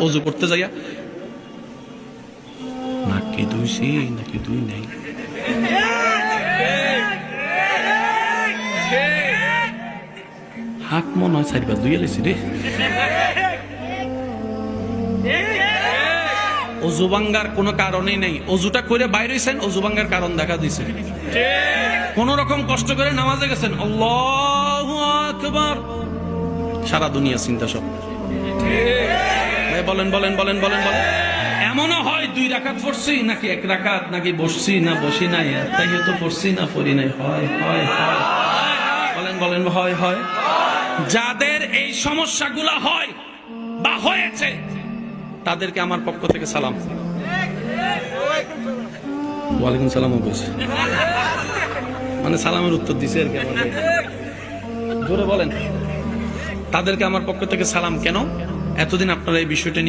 অজু করতে যাইয়া নাকি ধুইছি নাকি ধুই নাই, হাত মনে হয় চারিবার ধুইয়া লেছি রে। অজু ভাঙ্গার কোনো কারণই নেই, অজুটা করে বাইরে হইছেন, অজু ভাঙ্গার কারণ দেখা দিছে। কোন রকম কষ্ট করে নামাজে গেছেন, আল্লাহু আকবার, সারা দুনিয়া চিন্তা সব। বলেন বলেন বলেন বলেন বলেন। এমনও হয় 2 রাকাত পড়ছি নাকি 1 রাকাত, নাকি বসছি না বসি নাই, তাইয়্যত পড়ছি না পড়ি নাই, হয় হয় হয়, বলেন বলেন, হয় হয়। যাদের এই সমস্যাগুলো হয় বা হয়েছে তাদেরকে আমার পক্ষ থেকে সালাম। ওয়ালাইকুম সালাম বলছে, মানে সালামের উত্তর দিছে আর কি আমাদের। জোরে বলেন, তাদেরকে আমার পক্ষ থেকে সালাম। কেন? এতদিন আপনারা এই বিষয়টা